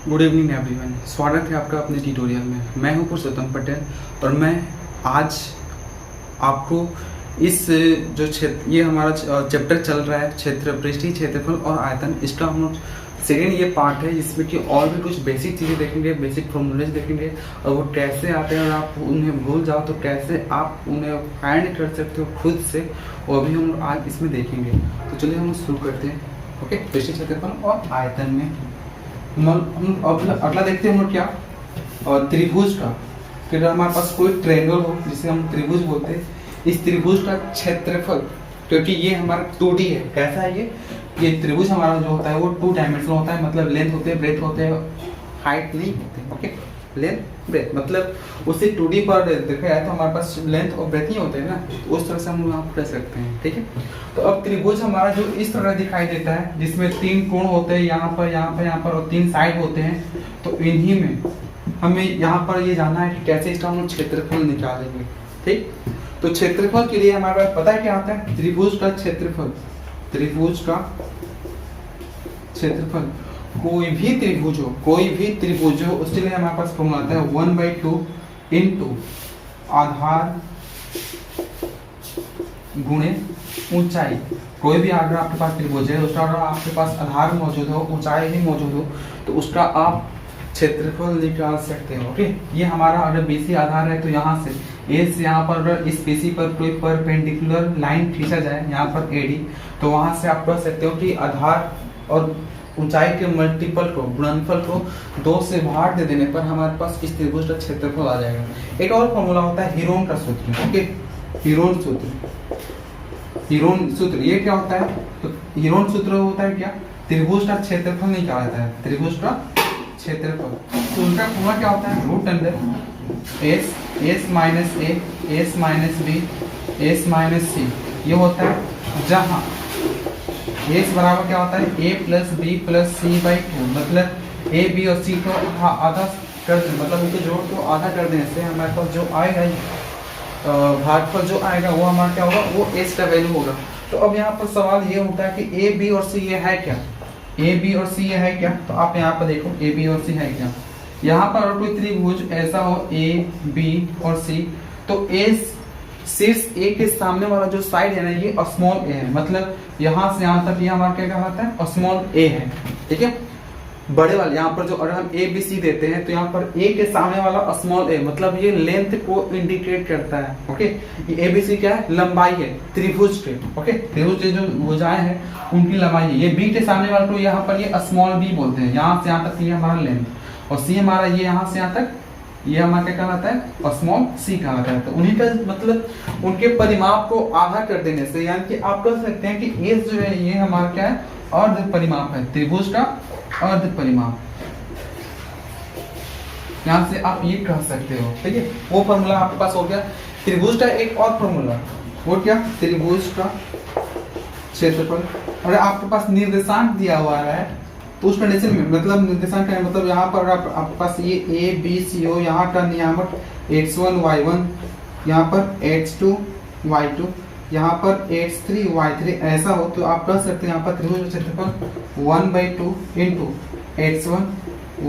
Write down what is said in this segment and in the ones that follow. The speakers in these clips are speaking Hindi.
गुड इवनिंग एवरीवन, स्वागत है आपका अपने ट्यूटोरियल में। मैं हूं पुरुषोत्तम पटेल और मैं आज आपको इस जो क्षेत्र ये हमारा चैप्टर चल रहा है क्षेत्र पृष्ठीय क्षेत्रफल और आयतन, इसका हम सेकेंड ये पार्ट है जिसमें कि और भी कुछ बेसिक चीज़ें देखेंगे, बेसिक फॉर्मूलेज देखेंगे और वो कैसे आते हैं और आप उन्हें भूल जाओ तो कैसे आप उन्हें फाइंड कर सकते हो खुद से, वो भी हम आज इसमें देखेंगे। तो चलिए हम शुरू करते हैं। ओके, पृष्ठीय क्षेत्रफल और आयतन में हम अगला देखते हैं हम लोग क्या, और त्रिभुज का। फिर हमारे पास कोई ट्रायंगल हो जिसे हम त्रिभुज बोलते हैं, इस त्रिभुज का क्षेत्रफल, क्योंकि ये हमारा 2D है। कैसा है ये त्रिभुज हमारा जो होता है वो 2 डायमेंशनल होता है, मतलब लेंथ होते हैं, ब्रेथ होते हैं, हाइट नहीं होते। ओके, लेंथ ब्रेथ मतलब उसे 2D पर देखा जाए तो हमारे पास लेंथ और ब्रेथ ही होते हैं ना, तो उस तरह से हम यहाँ कर सकते हैं। ठीक है, तो अब त्रिभुज हमारा जो इस तरह दिखाई देता है जिसमें 3 कोण होते हैं, यहाँ पर यहाँ पर और 3 साइड होते हैं। तो इन्हीं में हमें यहाँ पर ये जानना है कि कैसे इसका हम क्षेत्रफल निकालेंगे। ठीक, तो क्षेत्रफल के लिए हमारे पास पता है क्या आता है, त्रिभुज का क्षेत्रफल। त्रिभुज का क्षेत्रफल कोई भी त्रिभुज हो उसके लिए हमारे पास फॉर्मूला आता है 1/2 इंटू आधार गुणे ऊंचाई। कोई भी अगर आपके पास त्रिभुज है उसका अगर आपके पास आधार मौजूद हो, ऊंचाई भी मौजूद हो, तो उसका आप क्षेत्रफल निकाल सकते हो। ओके, ये हमारा अगर BC आधार है तो यहाँ से A से यहाँ पर अगर इस BC पर कोई परपेंडिकुलर लाइन खींचा जाए यहाँ पर AD, तो वहां से आप कह सकते हो कि आधार और ऊंचाई के मल्टीपल को, गुणनफल को 2 से भाग दे देने पर हमारे पास इस त्रिभुज का क्षेत्रफल आ जाएगा। एक और फॉर्मूला होता है हीरोन का सूत्र। ओके, हीरोन सूत्र ये क्या होता है, तो हीरोन सूत्र होता है क्या, त्रिभुज का क्षेत्रफल निकालता है, त्रिभुज का क्षेत्रफल। तो उनका फॉर्मूला क्या होता है, root under s minus a s minus b s minus c। ये होता है जहां s बराबर क्या होता है a plus b plus c/2, मतलब a b और c को आधा कर दें, मतलब उनके जोड़ को आधा कर देने से हमारे पास जो आएगा भागफल जो आएगा वो हमारा क्या होगा, वो s का वैल्यू होगा। तो अब यहाँ पर सवाल ये होता है कि a b और c ये है क्या, a b और c ये है क्या। तो आप यहाँ पर देखो a b और c है क्या। यहाँ पर अगर कोई त्रिभुज ऐसा हो a b और c, तो a शीर्ष a के सामने वाला जो साइड है ना, ये स्मॉल a है, मतलब यहाँ से यहाँ तक ये हमारा क्या कहलाता है, स्मॉल a है। ठीक है, बड़े वाले यहाँ पर जो अगर हम a b c देते हैं तो यहाँ पर a के सामने वाला स्मॉल a, मतलब ये लेंथ को इंडिकेट करता है। ओके, ये a b c क्या है, लंबाई है त्रिभुज के। ओके, त्रिभुज के जो भुजाएं हैं उनकी लंबाई है। ये b के सामने वाले को यहाँ पर ये स्मॉल b बोलते हैं, यहाँ से यहाँ तक ये हमारा लेंथ, और c हमारा ये यहाँ से यहाँ तक ये हमारा क्या कहलाता है, स्मॉल c कहलाता है। तो उन्हीं का मतलब उनके परिमाप को आधा कर देने से, यानी कि आप कह सकते हैं कि a जो है ये हमारा क्या है, अर्ध परिमाप है, त्रिभुज का अर्ध परिमाप। यहाँ से आप ये कह सकते हो। ठीक है, वो फॉर्मूला आपके पास हो गया। त्रिभुज का एक और फॉर्मूला, वो क्या, त्रिभुज का क्षेत्रफल। अगर आपके पास निर्देशांक दिया हुआ है तो उस कंडीशन में, मतलब निर्देशांक है, मतलब यहाँ पर आपके पास ये a b c हो, यहाँ का नियामक x1 y1, यहाँ पर x2 y2, यहाँ पर x3 y3 ऐसा हो, तो आप कह सकते हैं यहाँ पर त्रिभुज क्षेत्रफल 1/2 into x1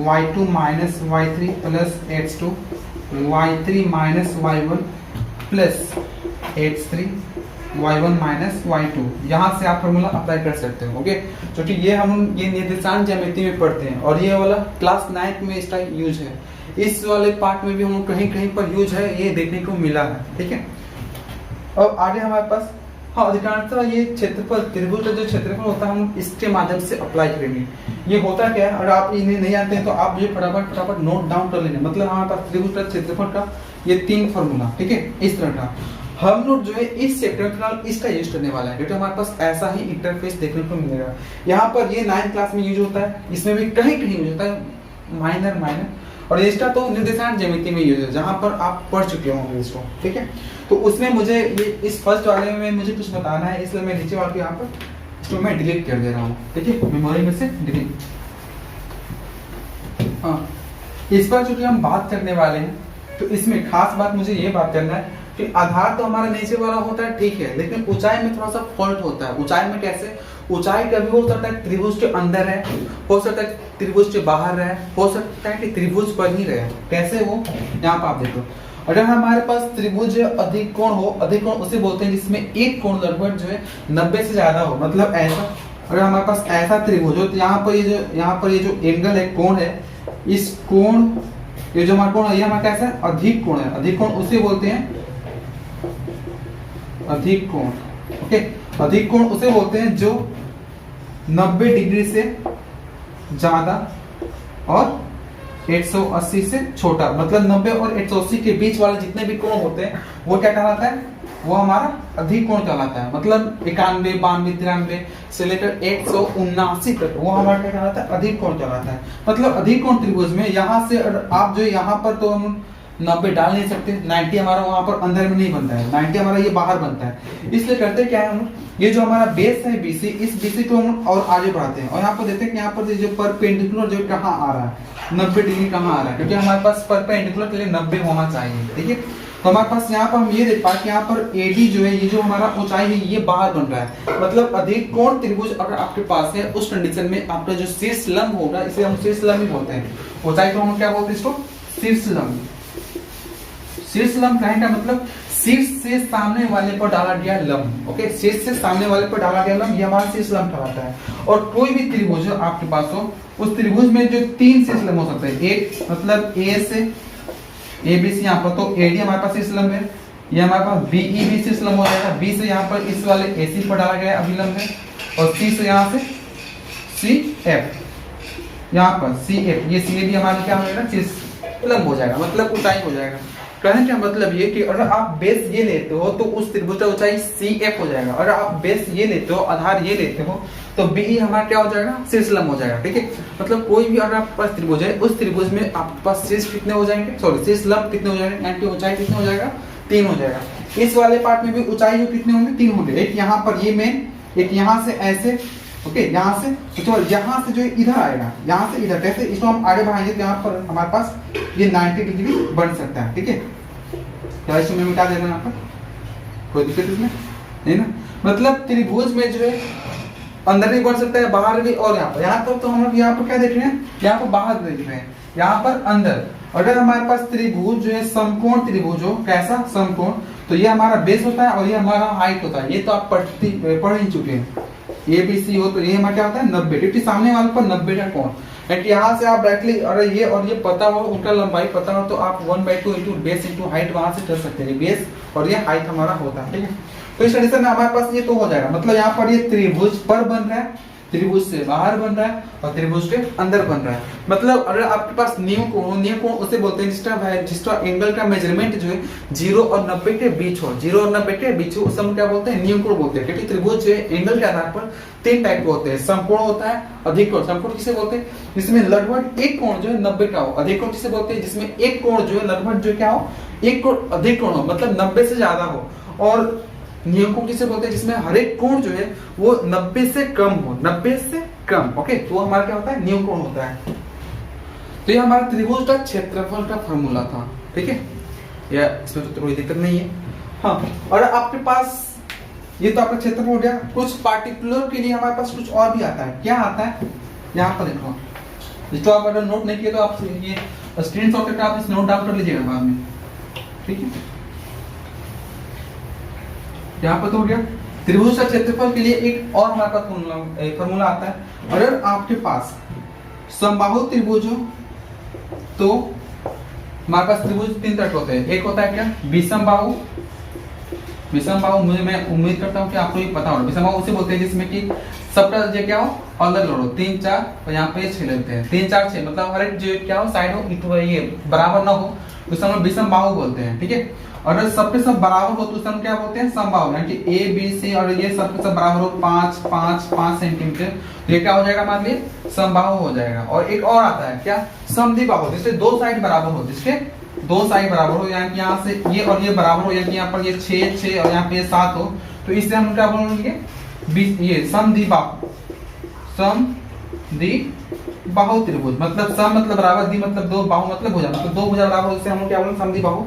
y2 minus y3 plus x2 y3 minus y1 plus x3 y1 minus y2। यहाँ से आप फॉर्मूला अप्लाई कर सकते हो। ओके, क्योंकि ये हम ये निर्देशांक ज्यामिति में पढ़ते हैं और ये वाला क्लास 9 में इसका यूज है, इस वाले पार्ट में भी हम कहीं कहीं पर यूज है, ये देखने को मिला है। ठीक है, अब आगे हमारे पास हाँ अधिकांशतः ये क्षेत्रफल, त्रिभुज का जो क्षेत्रफल होता है हम इसके माध्यम से अप्लाई करेंगे। ये होता क्या है, अगर आप इन्हें नहीं जानते हैं तो आप ये फटाफट नोट डाउन कर लेंगे। मतलब हमारे पास त्रिभुज का क्षेत्रफल का ये 3 फॉर्मूला, ठीक है, इस तरह का हम लोग जो है इस चैप्टर के फिलहाल इसका यूज करने वाला है, क्योंकि हमारे पास ऐसा ही इंटरफेस देखने को मिलेगा। यहाँ पर ये 9th क्लास में यूज होता है, इसमें भी कहीं कहीं यूज होता है माइनर, और इसका तो निर्देशांक ज्यामिति में यूज है जहाँ पर आप पढ़ चुके होंगे इसको। ठीक है, तो उसमें मुझे ये इस फर्स्ट वाले में मुझे कुछ बताना है, इसलिए मैं नीचे वाले यहाँ पर इसको मैं डिलीट कर दे रहा हूँ। ठीक है, मेमोरी में से डिलीट। हाँ, इस पर चूंकि हम बात करने वाले हैं तो इसमें खास बात मुझे ये बात करना है कि आधार तो हमारा नीचे वाला होता है, ठीक है, लेकिन ऊंचाई में थोड़ा सा फॉल्ट होता है। ऊंचाई में कैसे, ऊंचाई कभी हो सकता है त्रिभुज के अंदर है, हो सकता है त्रिभुज के बाहर है, हो सकता है कि त्रिभुज पर ही रहे। कैसे वो, यहाँ पर आप देखो, अगर हमारे पास त्रिभुज अधिक कोण हो, अधिक कोण उसे बोलते हैं जिसमें एक कोण लगभग जो है 90 से ज्यादा हो। मतलब ऐसा, अगर हमारे पास ऐसा त्रिभुज हो तो यहाँ पर ये जो एंगल है, कोण है, इस कोण, ये जो हमारा कोण है, ये हमारा कैसा है, अधिक कोण है। अधिक कोण उसे बोलते हैं अधिक कोण। ओके, अधिक कोण उसे बोलते हैं जो 90 डिग्री से ज्यादा और 180 से छोटा। मतलब 90 और 180 के बीच वाले जितने भी कोण होते हैं वो क्या कहलाता है, वो हमारा अधिक कोण कहलाता है। मतलब 91, 92, 93 से लेकर 179 तक वो हमारा क्या कहलाता है, अधिक कोण कहलाता है। मतलब अधिक कोण त्रिभुज में यहाँ से आप जो यहाँ पर तो हम 90 डाल नहीं सकते, 90 हमारा वहां पर अंदर में नहीं बनता है, 90 हमारा ये बाहर बनता है। इसलिए करते क्या है हम, ये जो हमारा बेस है BC, इस BC को हम और आगे बढ़ाते हैं और यहाँ पर देखते हैं कि यहाँ पर जो परपेंडिकुलर जो कहाँ आ रहा है, 90 डिग्री कहाँ आ रहा है, क्योंकि हमारे पास परपेंडिकुलर के लिए 90 होना चाहिए। ठीक है, तो हमारे पास यहाँ पर हम ये देख पाए कि यहाँ पर AD जो है, ये जो हमारा ऊंचाई है, ये बाहर बन रहा है। मतलब अधिक कोण त्रिभुज अगर आपके पास है, उस कंडीशन में आपका जो शीर्ष लंब होगा, इसे हम शीर्ष लंब ही बोलते हैं। ऊंचाई को हम क्या बोलते हैं, इसको शीर्ष लंब। शीर्ष लंब कहने का मतलब शीर्ष से सामने वाले पर डाला गया लंब। ओके, शीर्ष से सामने वाले पर डाला गया लंब, ये हमारा शीर्ष लंब कहलाता है। और कोई भी त्रिभुज आपके पास हो, उस त्रिभुज में जो 3 शीर्ष लंब हो सकते हैं, एक मतलब A से ABC यहाँ पर, तो AD हमारे पास शीर्ष लंब है, ये हमारे पास BE भी शीर्ष लंब हो जाएगा। B से यहाँ पर इस वाले AC पर डाला गया अभिलंब है, और C से यहाँ से CF, यहाँ पर CF, ये CA भी हमारा क्या हो जाएगा, शीर्ष लंब हो जाएगा, मतलब ऊंचाई हो जाएगा। कहने का मतलब ये कि अगर आप बेस ये लेते हो तो उस त्रिभुज का ऊंचाई CF हो जाएगा। अगर आप बेस ये लेते हो, आधार ये लेते हो, तो BE हमारा क्या हो जाएगा, शीर्ष लंब हो जाएगा। ठीक है, मतलब कोई भी अगर आपके पास त्रिभुज है, उस त्रिभुज में आपके पास शीर्ष कितने हो जाएंगे, सॉरी शीर्ष लंब कितने हो जाएंगे, यानी कि ऊंचाई कितने हो जाएगा, 3 हो जाएगा। इस वाले पार्ट में भी ऊंचाई जो कितने होंगे, 3 होंगे। एक यहाँ पर ये मेन, एक यहाँ से ऐसे, ओके, यहाँ से तो यहाँ से जो इधर आएगा, यहाँ से इधर, कैसे इसको हम आगे बढ़ाएंगे तो यहाँ पर हमारे पास ये 90 डिग्री बन सकता है। ठीक है, क्या इसमें मैं मिटा देना, यहाँ पर कोई दिक्कत इसमें नहीं ना। मतलब त्रिभुज में जो है अंदर भी बन सकता है, बाहर भी। और यहाँ पर तो हम लोग यहाँ पर क्या देख रहे हैं, यहाँ पर बाहर देख रहे हैं, यहाँ पर अंदर। अगर हमारे पास त्रिभुज जो है समकोण त्रिभुज हो, कैसा समकोण, तो ये हमारा बेस होता है और ये हमारा हाइट होता है। ये तो आप पढ़ ही चुके हैं। ABC हो तो ये हमारा क्या होता है, 90, क्योंकि सामने वाले पर 90 का कोण। यहाँ से आप डायरेक्टली, अगर ये और ये पता हो, उनका लंबाई पता हो, तो आप 1/2 इंटू बेस इंटू हाइट वहां से कर सकते हैं। बेस और ये हाइट हमारा होता है। ठीक है, तो इस कंडीशन में हमारे पास ये तो हो जाएगा। मतलब यहाँ पर ये त्रिभुज पर बन रहा है, त्रिभुज से बाहर बन रहा है और त्रिभुज के अंदर बन रहा है। मतलब अगर आपके पास न्यू कोण उसे बोलते हैं जिसका एंगल का मेजरमेंट जो है 0 और 90 के बीच हो, 0 और 90 के बीच हो, उस हम क्या बोलते हैं, न्यू कोण बोलते हैं। क्योंकि त्रिभुज जो है एंगल के आधार पर 3 टाइप के होते हैं। समकोण होता है, अधिक कोण। समकोण किसे बोलते हैं, जिसमें लगभग एक कोण जो है 90 का हो। अधिक कोण किसे बोलते हैं, जिसमें एक कोण जो है लगभग जो क्या हो, एक कोण अधिक कोण हो, मतलब 90 से ज्यादा हो। और न्यू कोण किसे बोलते हैं, जिसमें हर एक कोण जो है वो 90 से कम हो, 90 से कम। ओके, तो हमारा क्या होता है, न्यू कोण होता है। तो ये हमारा त्रिभुज का क्षेत्रफल का फॉर्मूला था। ठीक है, या इसमें तो कोई दिक्कत नहीं है। हाँ, और आपके पास ये तो आपका क्षेत्रफल हो गया। कुछ पार्टिकुलर के लिए हमारे पास कुछ और भी आता है। क्या आता है, यहाँ पर देखो, जिसको आप अगर नोट नहीं किए तो आप ये स्क्रीनशॉट करके आप इस नोट डाउन कर लीजिएगा बाद में। ठीक है, यहाँ पर तो हो गया। त्रिभुज का क्षेत्रफल के लिए एक और हमारे पास फॉर्मूला आता है। अगर आपके पास समबाहु त्रिभुज हो तो हमारे पास त्रिभुज 3 तरह के होते हैं। एक होता है क्या, विषम बाहु। विषम बाहु मुझे, मैं उम्मीद करता हूँ कि आपको ये पता होगा। विषम बाहु उसे बोलते हैं जिसमें कि सबका जो क्या हो, अलग अलग हो, 3 4 और यहाँ पे 6 लेते हैं। 3 4 6 मतलब हर एक जो क्या हो, साइड हो, ये बराबर ना हो, तो हम विषम बाहु बोलते हैं। ठीक है, अगर सबके सब बराबर हो तो हम क्या बोलते हैं, समबाहु। यानी कि ABC और ये सबके सब बराबर हो 5 5 5 सेंटीमीटर, ये क्या हो जाएगा, मान लीजिए समबाहु हो जाएगा। और एक और आता है क्या, समद्विबाहु, जिसके 2 साइड बराबर हो, जिसके 2 साइड बराबर हो, यानी कि यहाँ से ये और ये बराबर हो, यानी कि यहाँ पर ये 6 6 और यहाँ पे ये 7 हो, तो इससे हम क्या बोलेंगे, ये समद्विबाहु। समद्विबाहु त्रिभुज, मतलब सम मतलब बराबर, द्वि मतलब 2, बाहु मतलब भुजा, मतलब 2 भुजा बराबर, उससे हम क्या बोलेंगे, समद्विबाहु।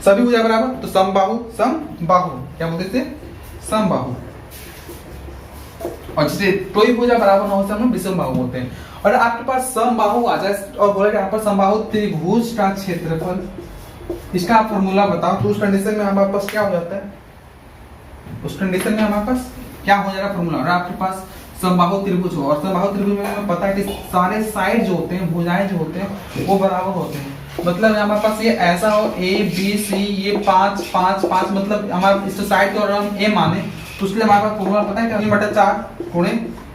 सभी भुजा बराबर तो समबाहु, समबाहु क्या बोलते थे, समबाहु। और जैसे कोई भुजा बराबर ना हो हम लोग विषम बाहु होते हैं। और आपके पास समबाहु आ जाए और बोले यहाँ पर समबाहु त्रिभुज का क्षेत्रफल, इसका आप फॉर्मूला बताओ। तो उस कंडीशन में हमारे पास क्या हो जाता है, उस कंडीशन में हमारे पास क्या हो जाएगा फॉर्मूला। और आपके पास समबाहु त्रिभुज हो और समबाहु त्रिभुज में हमें पता है कि सारे साइड जो होते हैं, भुजाएं जो होते हैं वो बराबर होते हैं। मतलब हमारे पास ये ऐसा हो A B C, ये 5 5 5, मतलब हमारे इस साइड को अगर हम A माने तो उसके लिए हमारे पास फॉर्मूला पता है कि 3/4 गुणे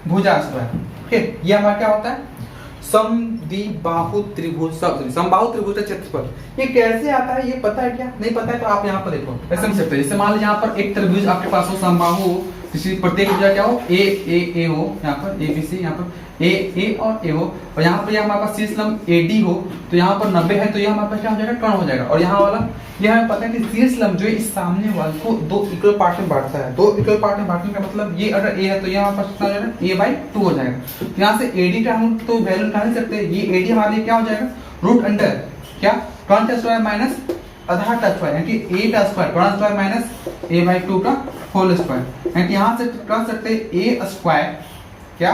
भुजा स्क्वायर। ठीक, ये हमारा क्या होता है, समद्विबाहु त्रिभुज। समबाहु त्रिभुज का क्षेत्रफल ये कैसे आता है, ये पता है क्या, नहीं पता है तो आप यहाँ पर देखो ऐसे हम सकते हैं। जैसे मान लीजिए यहाँ पर एक त्रिभुज आपके पास हो समबाहु, किसी प्रत्येक भुजा क्या हो ए हो, यहाँ पर ABC, यहाँ पर ए और ए हो, और यहाँ पर हमारे पास शीर्ष लंब AD हो, तो यहाँ पर 90 है, तो ये हमारे पास क्या हो जाएगा, कर्ण हो जाएगा। और यहाँ वाला ये हमें पता है कि शीर्ष लंब जो है इस सामने वाले को 2 इक्वल पार्ट में बांटता है। 2 इक्वल पार्ट में बांटने का मतलब ये अगर A है तो ये हमारे पास कितना हो जाएगा, A/2 हो जाएगा। तो यहाँ से AD का हम तो वैल्यू निकाल नहीं सकते, ये AD हमारे लिए क्या हो जाएगा, रूट अंडर क्या, कर्ण का स्क्वायर माइनस आधार का स्क्वायर, यानी कि A का स्क्वायर, कर्ण स्क्वायर माइनस A/2 का होल स्क्वायर। यानी कि यहाँ से कर सकते हैं A स्क्वायर क्या,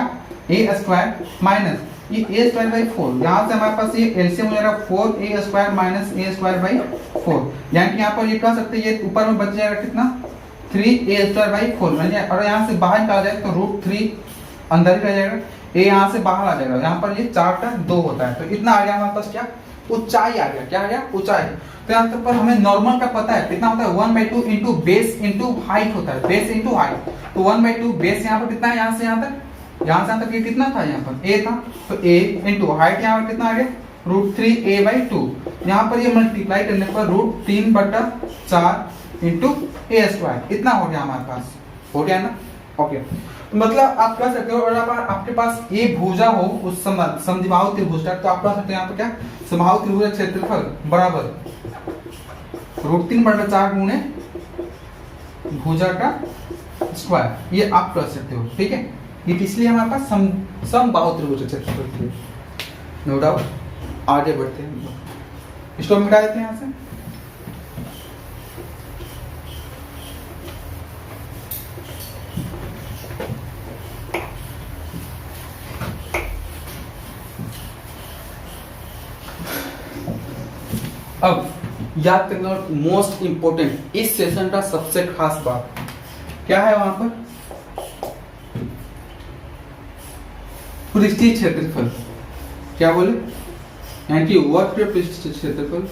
A स्क्वायर माइनस ये A²/4, यहाँ से हमारे पास ये एलसीएम हो जाएगा 4A स्क्वायर माइनस A²/4, यानी कि यहाँ पर ये कह सकते हैं ये ऊपर में बच जाएगा कितना, 3A²/4, और यहाँ से बाहर निकाला जाए तो √3 अंदर ही रह जाएगा, A यहाँ से बाहर आ जाएगा, यहाँ पर ये 4 का 2 होता है। तो इतना आ गया हमारे पास क्या, ऊंचाई आ गया, क्या आ गया, ऊंचाई। तो यहाँ तक पर हमें नॉर्मल का पता है कितना होता है, 1/2 इंटू बेस इंटू हाइट होता है, बेस इंटू हाइट। तो 1/2 बेस यहाँ पर कितना है, यहाँ से यहाँ तक, यहाँ से यहाँ तक ये कितना था, यहाँ पर A था, तो A इंटू हाइट यहाँ पर कितना आ गया, √3A/2। यहाँ पर ये मल्टीप्लाई करने पर √3/4 इंटू A², इतना हो गया हमारे पास, हो गया ना। ओके, तो मतलब आप कह सकते हो अगर आपके पास A भुजा हो उस समद्विबाहु त्रिभुज का, तो आप कह सकते हो यहाँ पर क्या, समबाहु त्रिभुज का क्षेत्रफल बराबर √3/4 गुणे भुजा का स्क्वायर, ये आप कह सकते हो। ठीक है, ये इसलिए हमारे पास समबाहु त्रिभुज का क्षेत्रफल, नो डाउट। आगे बढ़ते हैं, इसको मिटा देते हैं यहाँ से। अब याद करना मोस्ट इंपोर्टेंट, इस सेशन का सबसे खास बात क्या है, वहां पर पृष्ठीय क्षेत्रफल, क्या बोले, यानी कि वक्र पृष्ठीय क्षेत्रफल,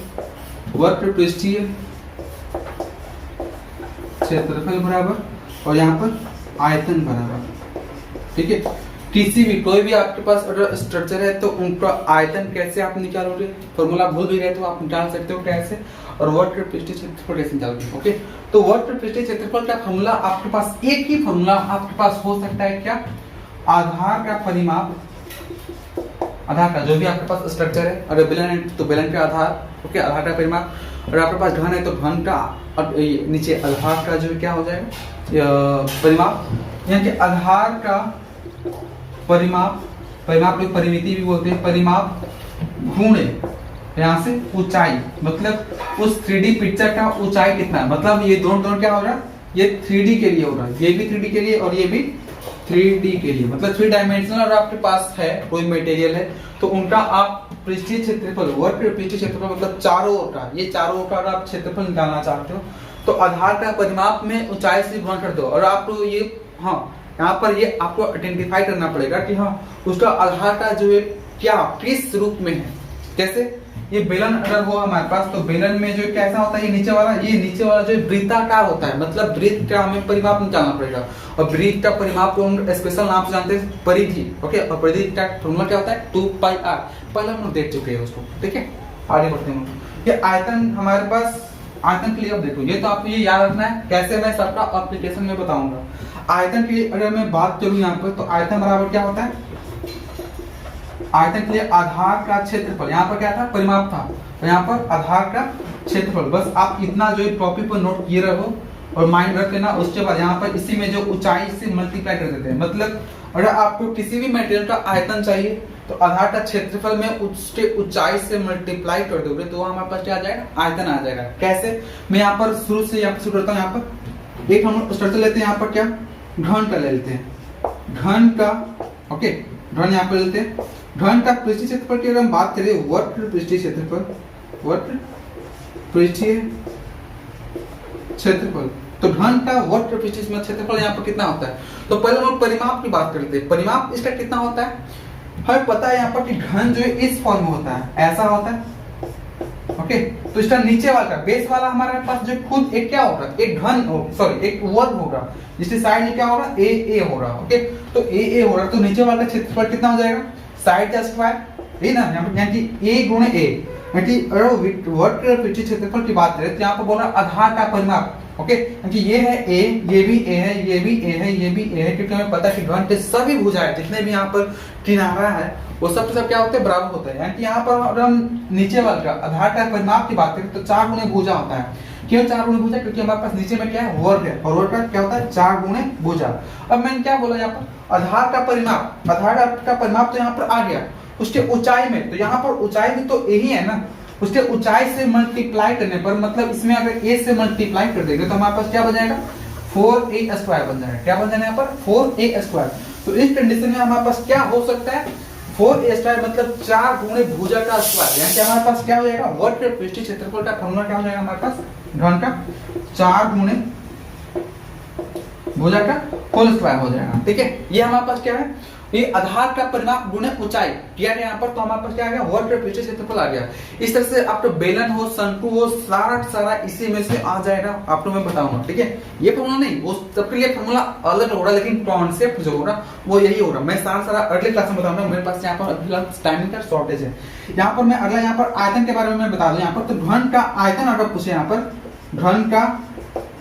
वक्र पृष्ठीय क्षेत्रफल बराबर और यहाँ पर आयतन बराबर। ठीक है, किसी भी कोई भी आपके पास अगर स्ट्रक्चर है तो उनका आयतन कैसे आप निकालोगे, फॉर्मूला भूल भी गए तो आप निकाल सकते हो कैसे, और वक्र पृष्ठीय क्षेत्रफल कैसे निकालोगे। ओके, तो वक्र पृष्ठीय क्षेत्रफल का फॉर्मूला आपके पास एक ही फॉर्मूला आपके पास हो सकता है, क्या, आधार का परिमाप, आधार का जो भी आपके पास स्ट्रक्चर है, अगर बेलन है तो बेलन का आधार, ओके, आधार का परिमाप, अगर आपके पास घन है तो घन का, और नीचे आधार का जो क्या हो जाएगा, परिमाप, यानी कि आधार का परिमाप, परिमाप को परिमिति भी बोलते हैं, परिमाप गुणे यहाँ से ऊंचाई, मतलब उस 3D पिक्चर का ऊंचाई कितना है, मतलब ये दोनों क्या हो रहा है, ये 3D के लिए हो रहा है, ये भी 3D के लिए और ये भी 3D के लिए, मतलब 3 डायमेंशनल अगर आपके पास है कोई मटेरियल है तो उनका आप पृष्ठीय क्षेत्रफल, वक्र पृष्ठीय क्षेत्रफल मतलब चारों ओर का, ये चारों ओर का अगर आप क्षेत्रफल निकालना चाहते हो तो आधार का परिमाप में ऊंचाई से गुणा कर दो, और आपको ये, हाँ, यहाँ पर ये आपको आइडेंटिफाई करना पड़ेगा कि हाँ उसका आधार का जो है क्या, किस रूप में है। जैसे ये बेलन अगर हो हमारे पास तो बेलन में जो कैसा होता है, ये नीचे वाला जो वृत्ताकार होता है, मतलब वृत्त का हमें परिमाप निकालना पड़ेगा, और वृत्त का परिमाप को हम स्पेशल नाम से जानते हैं परिधि। ओके, और परिधि का फॉर्मूला क्या होता है, 2πr, पहले हम लोग देख चुके हैं उसको। ठीक है, आगे बढ़ते हैं। ये आयतन हमारे पास, आयतन के लिए अब देखो, ये तो आपको ये याद रखना है, कैसे मैं सबका एप्लीकेशन में बताऊंगा। आयतन के लिए अगर मैं बात करूं यहाँ पर तो आयतन बराबर क्या होता है, आयतन के लिए आधार का क्षेत्रफल, यहाँ पर क्या था, परिमाप था, तो यहाँ पर आधार का क्षेत्रफल, बस आप इतना जो कॉपी पर नोट किए रहो और माइंड रख लेना। उसके बाद यहाँ पर इसी में जो ऊंचाई से मल्टीप्लाई कर देते हैं, मतलब अगर आपको किसी भी मटेरियल का आयतन चाहिए तो आधार का क्षेत्रफल में उसके ऊंचाई से मल्टीप्लाई कर दोगे तो हमारे पास क्या आ जाएगा, आयतन आ जाएगा। कैसे, मैं यहाँ पर शुरू से यहाँ पर शुरू करता हूँ। यहाँ पर एक हम स्ट्रक्चर लेते हैं, यहाँ पर क्या, घन का ले लेते हैं, घन का, ओके घन यहाँ पे लेते हैं, घन का पृष्ठीय क्षेत्रफल की अगर हम बात करें, वक्र पृष्ठीय क्षेत्रफल, वक्र पृष्ठीय क्षेत्रफल, तो घन का वक्र पृष्ठीय क्षेत्रफल यहाँ पर कितना होता है? तो पहले हम परिमाप की बात कर लेते हैं। परिमाप इसका कितना होता है? हमें पता है यहाँ पर कि घन जो है इस फॉर्म में होता है, ऐसा होता है, ओके। तो इसका नीचे वाला बेस वाला हमारे पास जो खुद एक क्या होगा, एक घन सॉरी एक वर्ग होगा, जिसकी साइड में क्या होगा, ए ए होगा, ओके। तो ए ए होगा, तो नीचे वाला क्षेत्रफल कितना हो जाएगा, साइड का स्क्वायर, है ना, यहाँ कि ए गुणे ए, यानी अगर वक्र पृष्ठीय क्षेत्रफल की बात करें तो यहाँ पर बोल रहा आधार का परिमाप, ओके, क्योंकि ये है ए, ये भी ए है, ये भी ए है, ये भी ए है, क्योंकि हमें पता है कि घन के सभी भुजाएं जितने भी यहाँ पर किनारा है वो सब सब क्या होते हैं, बराबर होते हैं। यानी कि यहाँ पर अगर हम नीचे वाले का आधार का परिमाप की बात करें तो 4 गुणे भुजा होता है। क्यों 4 गुणे भुजा? क्योंकि हमारे पास नीचे में क्या है, वर्ग है, और वर्ग का क्या होता है, 4 गुणे भुजा। अब मैंने क्या बोला यहाँ पर, आधार का परिमाप, आधार का परिमाप तो यहाँ पर आ गया, उसके ऊंचाई में, तो यहाँ पर ऊंचाई भी तो यही है ना, उसके ऊंचाई से मल्टीप्लाई करने पर, मतलब इसमें अगर a से मल्टीप्लाई कर देंगे तो हमारे पास क्या बन जाएगा, 4a स्क्वायर बन जाएगा। क्या बन जाएगा यहाँ पर, 4a स्क्वायर। तो इस कंडीशन में हमारे पास क्या हो सकता है, 4a स्क्वायर मतलब 4 गुणे भुजा का स्क्वायर, यानी कि हमारे पास क्या हो जाएगा, वक्र पृष्ठीय क्षेत्रफल का फॉर्मूला क्या हो जाएगा हमारे पास, घन का 4 गुणे भुजा का होल स्क्वायर हो जाएगा, ठीक है। ये हमारे पास क्या है, ये आधार का परिमाप गुणे ऊंचाई किया गया यहाँ पर, तो हमारे पास क्या आ गया, वक्र पृष्ठीय क्षेत्रफल आ गया। इस तरह से आपको बेलन हो, शंकु हो, सारा इसी में से आ जाएगा, आपको मैं बताऊंगा, ठीक है। ये फॉर्मूला नहीं, वो सबके लिए फॉर्मूला अलग होगा, लेकिन कॉन्सेप्ट जो होगा वो यही होगा। मैं सारा अगले क्लास में बताऊंगा, मेरे पास यहाँ पर अगला टाइमिंग का शॉर्टेज है। यहाँ पर मैं अगला यहाँ पर आयतन के बारे में मैं बता दूं, यहाँ पर तो घन का आयतन अगर पूछे, यहाँ पर घन का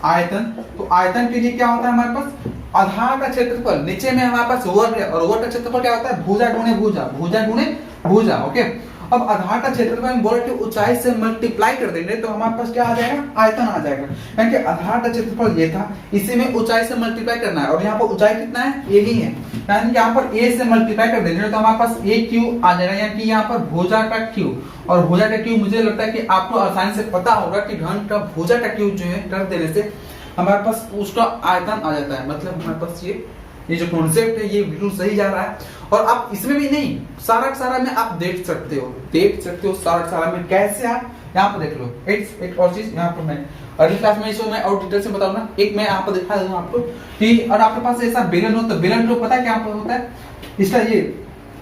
आयतन, तो आयतन के लिए क्या होता है हमारे पास, आधार का क्षेत्रफल, नीचे में हमारे पास वर्ग है, और वर्ग का क्षेत्रफल क्या होता है, भुजा गुणे भुजा, भुजा गुणे भुजा, ओके। अब आधार का क्षेत्रफल हम बोले कि ऊंचाई से मल्टीप्लाई कर देंगे तो हमारे पास क्या आ जाएगा, आयतन आ जाएगा। यानी कि आधार का क्षेत्रफल ये था, इसी में ऊंचाई से मल्टीप्लाई करना है, और यहाँ पर ऊंचाई कितना है, यही है, यानी कि यहाँ पर a से मल्टीप्लाई कर देंगे तो हमारे पास a क्यूब आ जाएगा, यानी कि यहाँ पर भुजा का क्यूब, और भुजा का क्यूब मुझे लगता है कि आपको आसानी से पता होगा कि घन का भुजा का क्यूब जो है कर देने से हमारे पास उसका आयतन आ जाता है। मतलब हमारे पास ये जो कॉन्सेप्ट है ये बिल्कुल सही जा रहा है, और आप इसमें भी नहीं, सारा में आप देख सकते हो सारा में कैसे, आप यहाँ पर देख लो। एक और चीज यहाँ पर मैं अगली क्लास में इसको मैं और डिटेल से बताऊंगा, एक मैं यहाँ पर दिखा दूंगा आपको कि और आपके पास ऐसा बेलन हो तो बेलन जो पता है क्या होता है, इसका ये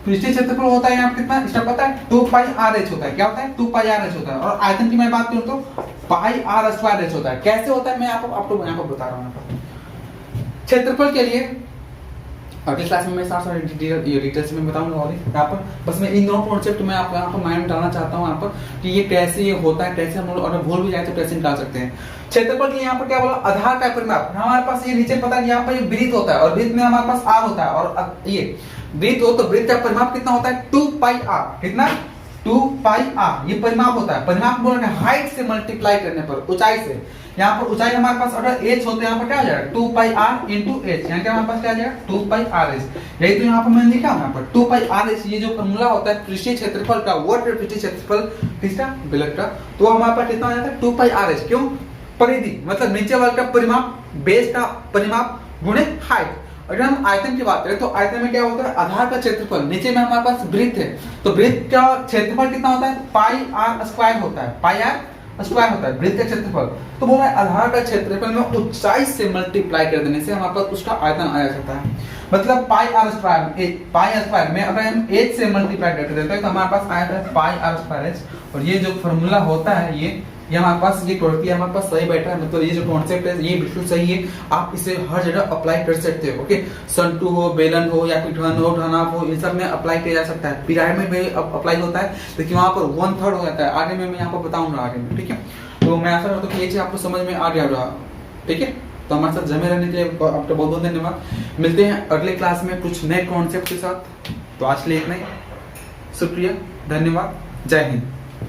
पृष्ठीय क्षेत्रफल होता है यहाँ कितना, इसका पता है 2 पाई आर एच होता है। क्या होता है, 2 पाई आर एच होता है, और आयतन की मैं बात करूँ तो पाई आर स्क्वायर एच होता है। कैसे होता है मैं आपको यहाँ पर बता रहा हूँ। क्षेत्रफल के लिए अगली क्लास में मैं सारा डिटेल्स में बताऊंगा, और यहाँ पर बस मैं इन दोनों कॉन्सेप्ट में आपको यहाँ पर माइंड डालना चाहता हूँ यहाँ पर कि ये कैसे ये होता है, कैसे हम लोग अगर भूल भी जाए तो कैसे निकाल सकते हैं। क्षेत्रफल के यहाँ पर क्या बोला, आधार का परिमाप, हमारे पास ये नीचे पता है यहाँ पर वृत्त होता है, और वृत्त में हमारे पास आर होता है, और ये वृत्त हो तो वृत्त का परिमाप कितना होता है, 2 पाई आर, कितना 2 पाई आर, ये परिमाप होता है। परिमाप बोला हाइट से मल्टीप्लाई करने पर, ऊंचाई से, यहाँ पर ऊंचाई हमारे पास अगर h हो तो यहाँ पर क्या हो जाएगा 2 पाई r इंटू h, यहाँ क्या हमारे पास क्या आ जाएगा 2 पाई r h। यही तो यहाँ पर मैंने लिखा यहाँ पर 2 पाई r h, ये जो फॉर्मूला होता है पृष्ठीय क्षेत्रफल का, वक्र पृष्ठीय क्षेत्रफल किसका, बेलन का, तो हमारे पास कितना आ जाता है 2 पाई r h। क्यों, परिधि मतलब नीचे वाले का परिमाप, बेस का परिमाप गुणे हाइट। अगर हम आयतन की बात करें तो आयतन में क्या होता है, आधार का क्षेत्रफल, नीचे में हमारे पास वृत्त है तो वृत्त का क्षेत्रफल कितना होता है, पाई आर स्क्वायर होता है, पाई आर स्क्वायर होता है वृत्त का क्षेत्रफल। तो बोल रहा है आधार का क्षेत्रफल में ऊंचाई से मल्टीप्लाई कर देने से हमारे पास उसका आयतन आ जाता है। मतलब पाई आर स्क्वायर में अगर हम h से मल्टीप्लाई करके देते हैं तो हमारे पास आया था पाई आर स्क्वायर h, और ये जो फॉर्मूला होता है ये हमारे पास ये टोटली हमारे पास सही बैठा है। मतलब ये जो कॉन्सेप्ट है ये बिल्कुल सही है, आप इसे हर जगह अप्लाई कर सकते हो। ओके, संतु हो, बेलन हो, या फिर घन हो, घनाभ हो, इन सब में अप्लाई किया जा सकता है। पिरामिड में अप्लाई होता है लेकिन वहां पर 1/3 हो जाता है। आगे में मैं यहाँ पर बताऊंगा आगे में, ठीक है। तो मैं आशा करता हूँ कि ये चीज आपको समझ में आ गया होगा, ठीक है। तो हमारे साथ जमे रहने के लिए आपका बहुत बहुत धन्यवाद। मिलते हैं अगले क्लास में कुछ नए कॉन्सेप्ट के साथ। तो आज के लिए इतना ही, शुक्रिया, धन्यवाद, जय हिंद।